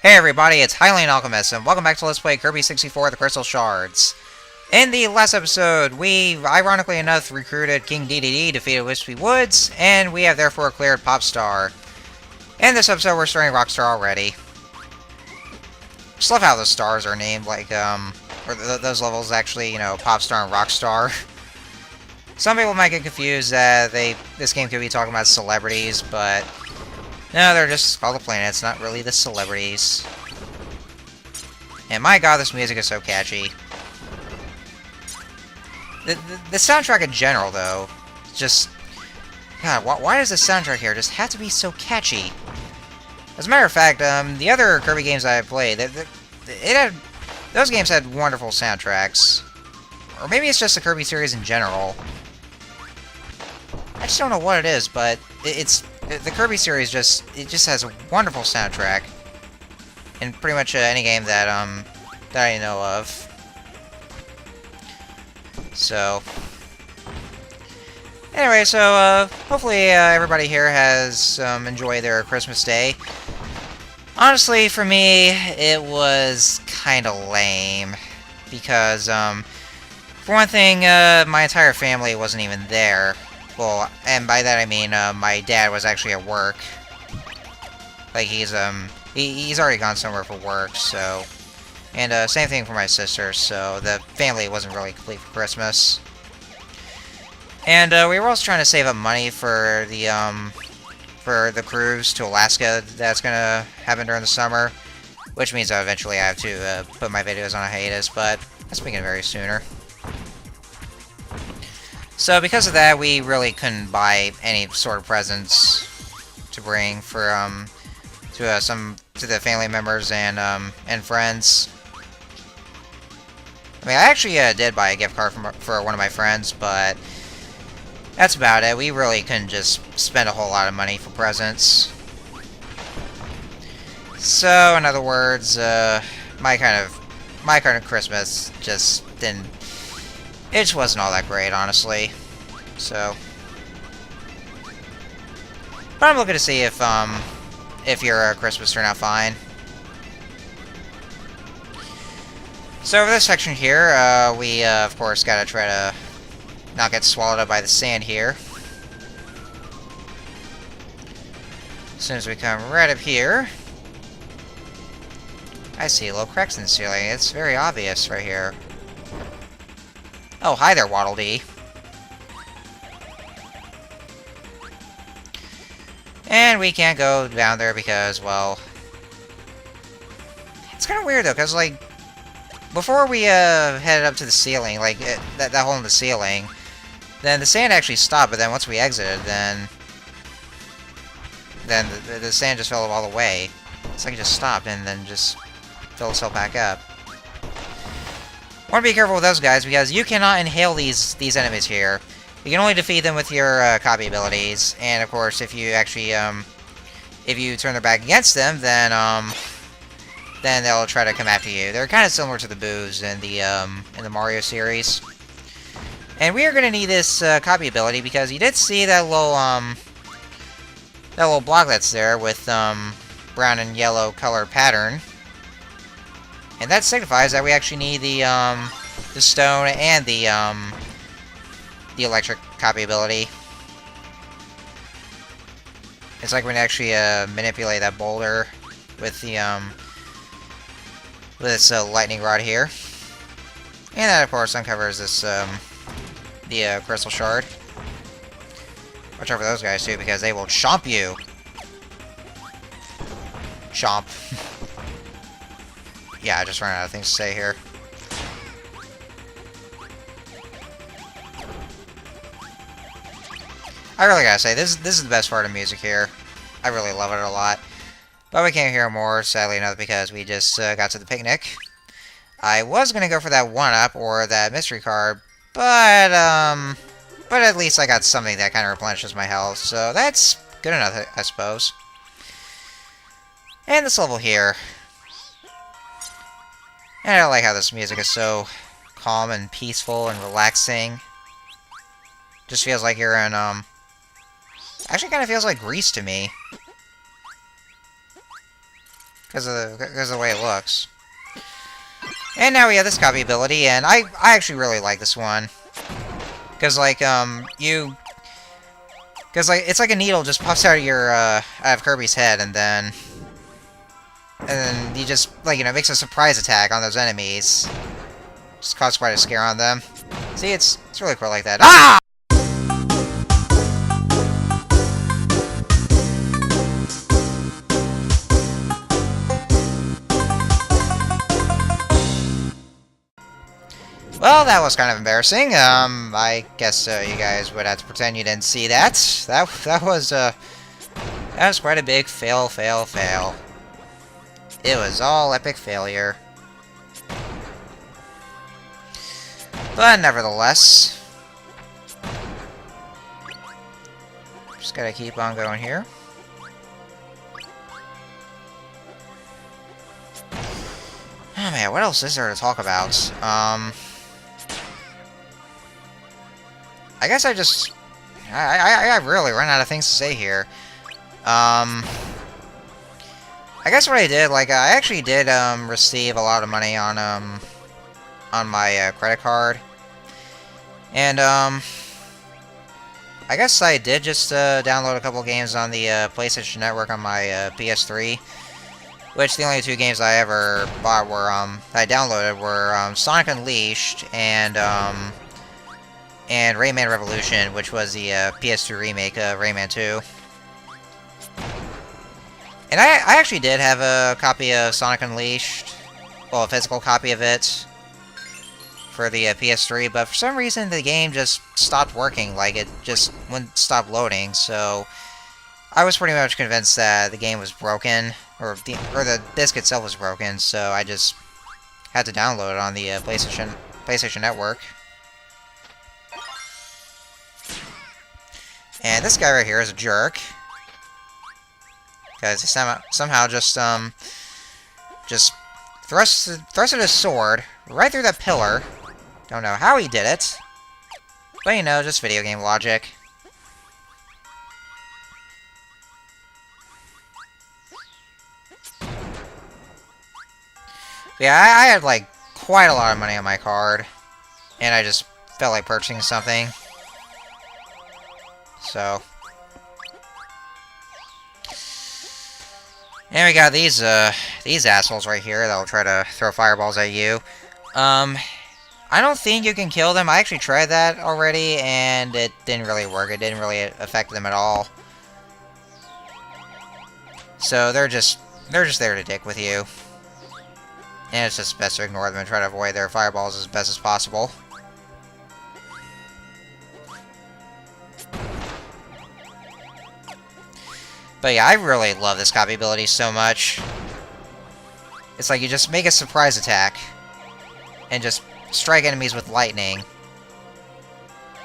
Hey everybody, it's Hylian Alchemist, and welcome back to Let's Play Kirby 64, the Crystal Shards. In the last episode, we, ironically enough, recruited King DDD, defeated Wispy Woods, and we have therefore cleared Popstar. In this episode, we're starting Rockstar already. Just love how the stars are named, like, or those levels actually, Popstar and Rockstar. Some people might get confused that this game could be talking about celebrities, but no, they're just called the planets, not really the celebrities. And my god, this music is so catchy. The soundtrack in general, though, just... God, why does the soundtrack here just have to be so catchy? As a matter of fact, the other Kirby games I played, those games had wonderful soundtracks. Or maybe it's just the Kirby series in general. I just don't know what it is, but the Kirby series just has a wonderful soundtrack in pretty much any game that I know of. So anyway, so hopefully everybody here has enjoyed their Christmas day. Honestly, for me, it was kind of lame because for one thing, my entire family wasn't even there. Well, and by that I mean my dad was actually at work. Like he's already gone somewhere for work, so. And same thing for my sister, so the family wasn't really complete for Christmas. And we were also trying to save up money for the cruise to Alaska that's gonna happen during the summer, which means that eventually I have to put my videos on a hiatus, but that's beginning very sooner. So because of that, we really couldn't buy any sort of presents to bring for to the family members and friends. I mean, I actually did buy a gift card for one of my friends, but that's about it. We really couldn't just spend a whole lot of money for presents. So, in other words, my kind of Christmas just didn't. It just wasn't all that great, honestly. So, but I'm looking to see if your Christmas turned out fine. So for this section here, we of course gotta try to not get swallowed up by the sand here. As soon as we come right up here, I see little cracks in the ceiling. It's very obvious right here. Oh, hi there, Waddle Dee. And we can't go down there because, well... It's kind of weird, though, because, like... Before we headed up to the ceiling, like, that hole in the ceiling, then the sand actually stopped, but then once we exited, then the sand just fell all the way. It's like it just stopped and then just filled itself back up. Want to be careful with those guys, because you cannot inhale these enemies here. You can only defeat them with your copy abilities, and of course, if you actually if you turn their back against them, then they'll try to come after you. They're kind of similar to the boos in the Mario series. And we are going to need this copy ability because you did see that little block that's there with brown and yellow color pattern. And that signifies that we actually need the stone and the electric copy ability. It's like we can actually manipulate that boulder with the with this lightning rod here, and that of course uncovers this the crystal shard. Watch out for those guys too, because they will chomp you. Chomp. Yeah, I just ran out of things to say here. I really gotta say, this is the best part of music here. I really love it a lot. But we can't hear more, sadly enough, because we just got to the picnic. I was gonna go for that 1-up or that mystery card, but at least I got something that kind of replenishes my health, so that's good enough, I suppose. And this level here. And I like how this music is so calm and peaceful and relaxing. Just feels like you're in, actually kind of feels like Greece to me. because of the way it looks. And now we have this copy ability, and I actually really like this one. Because, like, Because, like, it's like a needle just pops out of out of Kirby's head, and then you just, like, you know, makes a surprise attack on those enemies. Just cause quite a scare on them. See, it's really cool like that. Ah! Well, that was kind of embarrassing. I guess you guys would have to pretend you didn't see that. That was quite a big fail. It was all epic failure. But nevertheless, just gotta keep on going here. Oh man, what else is there to talk about? I guess I really run out of things to say here. I guess what I did, like, I actually did, receive a lot of money on my, credit card. And, I guess I did just, download a couple games on the, PlayStation Network on my, PS3. Which, the only two games I ever bought were, I downloaded were, Sonic Unleashed and Rayman Revolution, which was the PS2 remake of Rayman 2. And I actually did have a copy of Sonic Unleashed, well, a physical copy of it, for the PS3, but for some reason the game just stopped working, like it just wouldn't stop loading, so I was pretty much convinced that the game was broken, or the disc itself was broken, so I just had to download it on the PlayStation Network. And this guy right here is a jerk, because he somehow just thrusted his sword right through that pillar. Don't know how he did it, but you know, just video game logic. Yeah, I had like quite a lot of money on my card, and I just felt like purchasing something. So, and we got these assholes right here that'll try to throw fireballs at you. I don't think you can kill them. I actually tried that already, and it didn't really work. It didn't really affect them at all. So they're just there to dick with you, and it's just best to ignore them and try to avoid their fireballs as best as possible. But yeah, I really love this copy ability so much. It's like you just make a surprise attack and just strike enemies with lightning.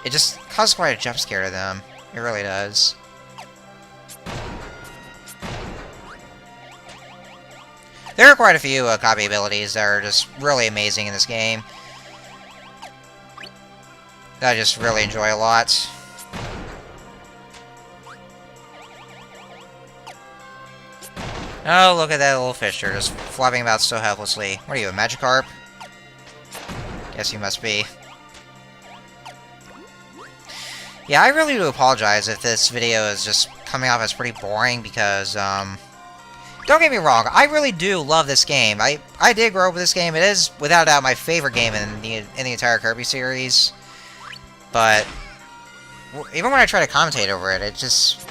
It just causes quite a jump scare to them. It really does. There are quite a few copy abilities that are just really amazing in this game that I just really enjoy a lot. Oh, look at that little fish there, just flopping about so helplessly. What are you, a Magikarp? Guess you must be. Yeah, I really do apologize if this video is just coming off as pretty boring, because, don't get me wrong, I really do love this game. I did grow up with this game. It is, without a doubt, my favorite game in the entire Kirby series. But, even when I try to commentate over it, it just...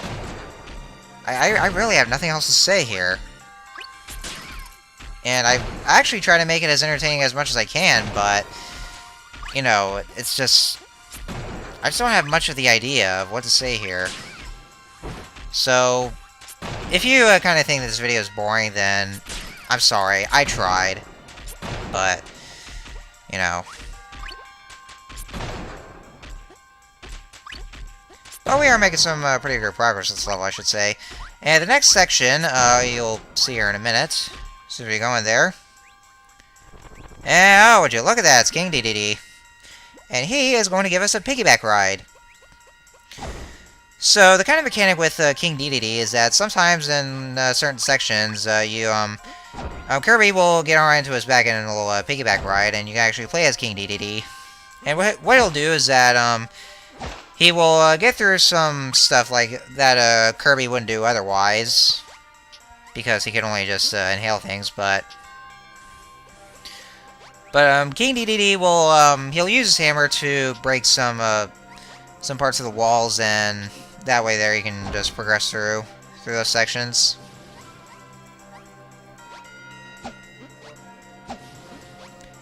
I really have nothing else to say here. And I actually try to make it as entertaining as much as I can, but, you know, it's just... I just don't have much of the idea of what to say here. So, if you kind of think that this video is boring, then I'm sorry. I tried. But, you know... But we are making some pretty good progress this level, I should say. And the next section, you'll see here in a minute. So we go in there. And, oh, would you look at that, it's King Dedede. And he is going to give us a piggyback ride. So, the kind of mechanic with King Dedede is that sometimes in certain sections, Kirby will get on into his back in a little piggyback ride, and you can actually play as King DDD. And what he'll do is that he will get through some stuff like that Kirby wouldn't do otherwise, because he can only just inhale things. But King DDD will he'll use his hammer to break some parts of the walls, and that way there you can just progress through those sections.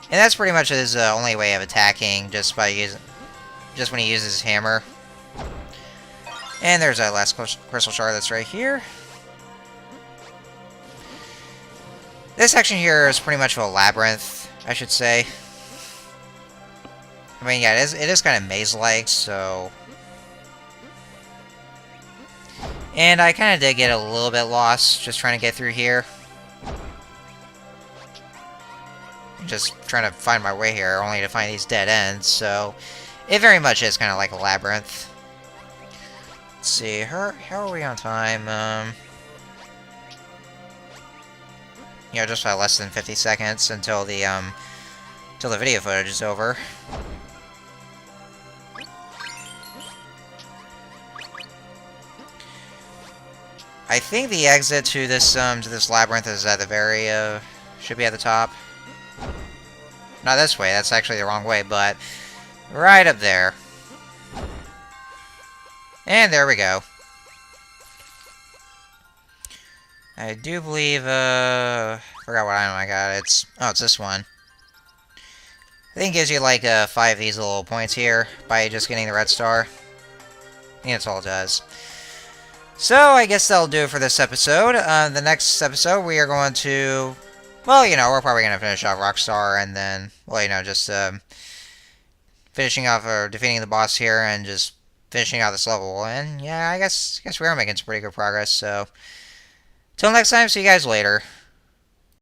And that's pretty much his only way of attacking, just when he uses his hammer. And there's our last crystal shard that's right here. This section here is pretty much a labyrinth, I should say. I mean, yeah, it is kind of maze-like, so... And I kind of did get a little bit lost just trying to get through here. Just trying to find my way here, only to find these dead ends, so... It very much is kind of like a labyrinth. Let's see, how are we on time? You know, just by less than 50 seconds until the video footage is over. I think the exit to this labyrinth is at the very should be at the top. Not this way, that's actually the wrong way, but right up there. And there we go. I do believe, forgot what item I got. It's this one. I think it gives you, like, 5 of these little points here by just getting the red star. I think that's all it does. So, I guess that'll do it for this episode. The next episode, we are going to... Well, you know, we're probably going to finish off Rockstar, and then, well, you know, just, finishing off, or defeating the boss here, and just finishing out this level. And, yeah, I guess we are making some pretty good progress, so... Till next time, see you guys later.